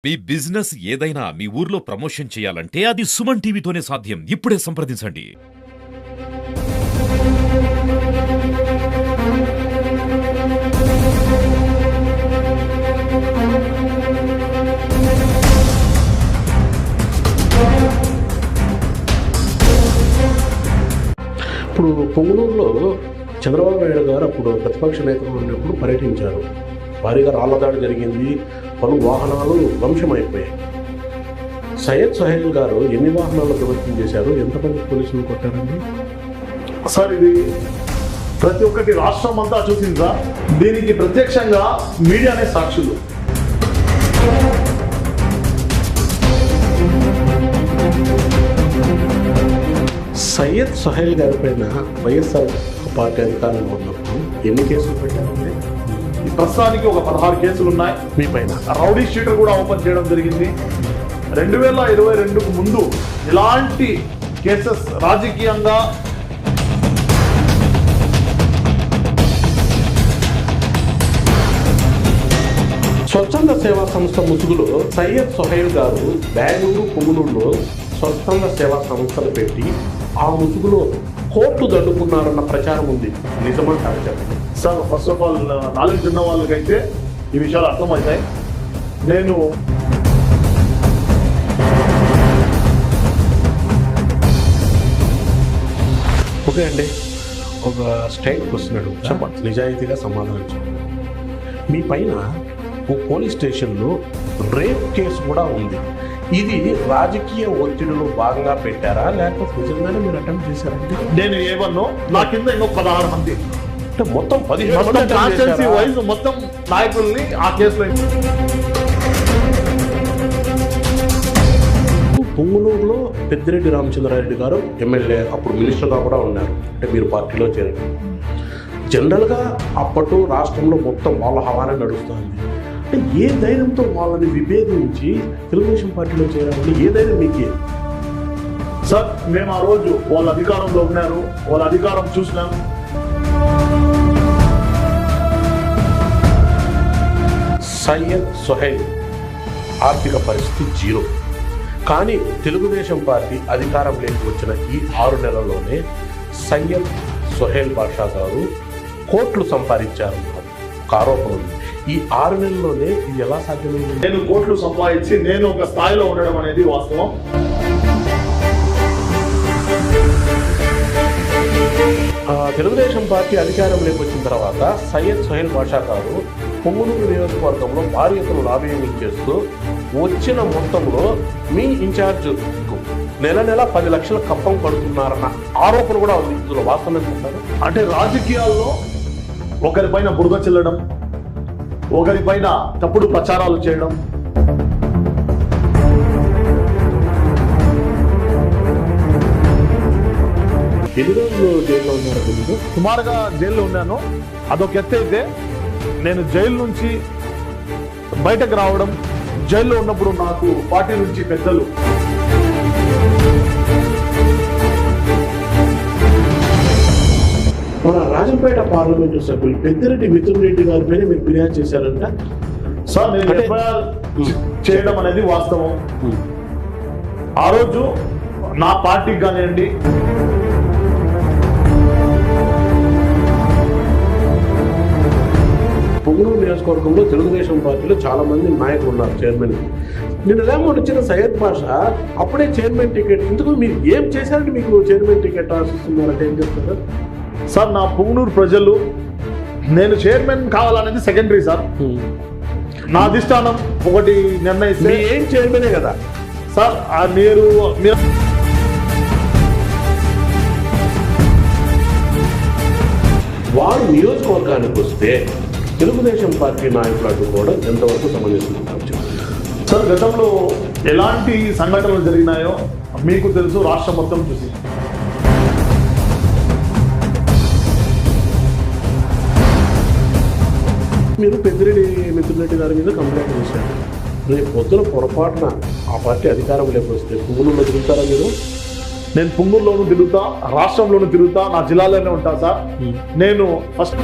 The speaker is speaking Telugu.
మీ బిజినెస్ ఏదైనా మీ ఊర్లో ప్రమోషన్ చేయాలంటే అది సుమన్ టీవీతోనే సాధ్యం. ఇప్పుడే సంప్రదించండి. ఇప్పుడు పొంగునూరులో చంద్రబాబు నాయుడు గారు అప్పుడు ప్రతిపక్ష నేతలు ఉన్నప్పుడు పర్యటించారు. భారీగా రాళ్లదాడి జరిగింది, పలు వాహనాలు ధ్వంసమైపోయాయి. సయ్యద్ సోహెల్ గారు ఎన్ని వాహనాలు ధ్వంసం చేశారు, ఎంతమంది పోలీసులు కొట్టారండి? సార్ ఇది ప్రతి ఒక్కటి రాష్ట్రం అంతా చూసిందా? దీనికి ప్రత్యక్షంగా మీడియానే సాక్షులు. సయ్యద్ సోహెల్ గారి పైన వైఎస్ఆర్ పార్టీ అధికారంలో ఉన్నప్పుడు ఎన్ని కేసులు పెట్టారండి? ప్రస్తుతానికి ఒక 16 కేసులు ఉన్నాయి. మీ పైన రౌడీ షీటర్ కూడా ఓపెన్ చేయడం జరిగింది. 2022కు ముందు ఇలాంటి కేసెస్ రాజకీయంగా స్వచ్ఛంద సేవా సంస్థ ముసుగులో సయ్యద్ సోహెల్ గారు బెంగళూరు, పొంగునూరులో స్వచ్ఛంద సేవా సంస్థలు పెట్టి ఆ ముసుగులో కోర్టు దండుకున్నారన్న ప్రచారం ఉంది. నిజమంటారు చెప్పండి. Sir, first of all knowledge ఉన్న వాళ్ళకైతే ఈ విషయాలు అర్థమవుతాయి. నేను ఓకే అండి, ఒక స్టేట్కి వస్తున్నాడు, చెప్పండి, నిజాయితీగా సమాధానం చెప్పండి. మీ పైన ఓ పోలీస్ స్టేషన్లో రేప్ కేసు కూడా ఉంది. ఇది రాజకీయ ఒత్తిడిలో భాగంగా పెట్టారా, లేకపోతే నిజంగానే మీరు అటెంప్ట్ చేశారంటే? నేను ఏమన్నా నా కింద ఇంకొక 16 మంది అంటే మొత్తం 17 కాన్స్టిట్యున్సీ వైజ్ మొత్తం నాయకుల్ని ఆ కేసులో. పొంగునూరులో పెద్దిరెడ్డి రామచంద్రారెడ్డి గారు ఎమ్మెల్యే, అప్పుడు మినిస్టర్గా కూడా ఉన్నారు. అంటే మీరు పార్టీలో చేరండి. జనరల్గా అప్పట్లో రాష్ట్రంలో మొత్తం వాళ్ళ హవానే నడుస్తుంది. అంటే ఏ ధైర్యంతో వాళ్ళని విభేదించి తెలుగుదేశం పార్టీలో చేరాలని, ఏ ధైర్యం మీకే? సార్, మేము ఆ రోజు వాళ్ళ అధికారంలో ఉన్నారు, వాళ్ళ అధికారం చూసినాం. సయ్యద్ సోహెల్ ఆర్థిక పరిస్థితి 0. కానీ తెలుగుదేశం పార్టీ అధికారంలోకి వచ్చిన ఈ 6 నెలల్లోనే సయ్యద్ సోహెల్ బాషా గారు కోట్లు సంపాదించారు. ఒక ఆరోపణ ఉంది. ఈ 6 నెలల్లోనే ఇది ఎలా సాధ్యమైంది? నేను కోట్లు సంపాదించి నేను ఒక స్థాయిలో ఉండడం అనేది వాస్తవం. తెలుగుదేశం పార్టీ అధికారంలోకి వచ్చిన తర్వాత సయ్యద్ సోహెల్ బాషా గారు పొంగునూరు నియోజకవర్గంలో భారీ ఎత్తున లాబింగ్ చేస్తూ వచ్చిన మొత్తంలో మీ ఇన్ఛార్జ్కు నెల 10 లక్షల కప్పం కడుతున్నారన్న ఆరోపణ కూడా ఉంది. ఇందులో వాస్తవం ఏంటంటారు? అంటే రాజకీయాల్లో ఒకరిపైన బురద చెల్లడం, ఒకరిపైన తప్పుడు ప్రచారాలు చేయడం, ఎన్ని రోజులు జైల్లో ఉన్నారు? సుమారుగా జైల్లో ఉన్నాను. అదొక ఎత్తు అయితే, నేను జైలు నుంచి బయటకు రావడం, జైల్లో ఉన్నప్పుడు నాకు పార్టీ నుంచి పెద్దలు మన రాజంపేట పార్లమెంటు సభ్యులు పెద్దిరెడ్డి మిథున్ రెడ్డి గారి పైన మీరు ఫిర్యాదు చేశారంట. సార్, నేను ఎఫ్ఐఆర్ చేయడం అనేది వాస్తవం. ఆ రోజు నా పార్టీకి కానివ్వండి, పొంగునూరు నియోజకవర్గంలో తెలుగుదేశం పార్టీలో చాలా మంది నాయకులు ఉన్నారు, చైర్మన్. నేను ఎలా వచ్చిన సయ్యద్ బాషా అప్పుడే చైర్మన్ టికెట్, ఎందుకు మీరు ఏం చేశారంటే మీకు చైర్మన్ టికెట్ ఆశిస్తున్నారంటే ఏం చెప్తారు? సార్, నా పొంగునూరు ప్రజలు, నేను చైర్మన్ కావాలనేది సెకండరీ సార్. నా అధిష్టానం ఒకటి నిర్ణయిస్తే ఏం చైర్మనే కదా సార్. మీరు వారు నియోజకవర్గానికి వస్తే తెలుగుదేశం పార్టీ నాయకులు అడ్డుకోవడం ఎంతవరకు సంబంధించుకుంటారు? సార్, గతంలో ఎలాంటి సంఘటనలు జరిగినాయో మీకు తెలుసు, రాష్ట్రం మొత్తం చూసి. మీరు పెద్దిరెడ్డి మిథున్ రెడ్డి గారి మీద కంప్లైంట్ చేశారు. రేపు పొద్దున పొరపాటున ఆ పార్టీ అధికారంలోకి వస్తే పొంగునూరులో తిరుగుతారా మీరు? నేను పొంగూరులోనూ తిరుగుతా, రాష్ట్రంలోనూ తిరుగుతా, నా జిల్లాలోనే ఉంటా సార్. నేను ఫస్ట్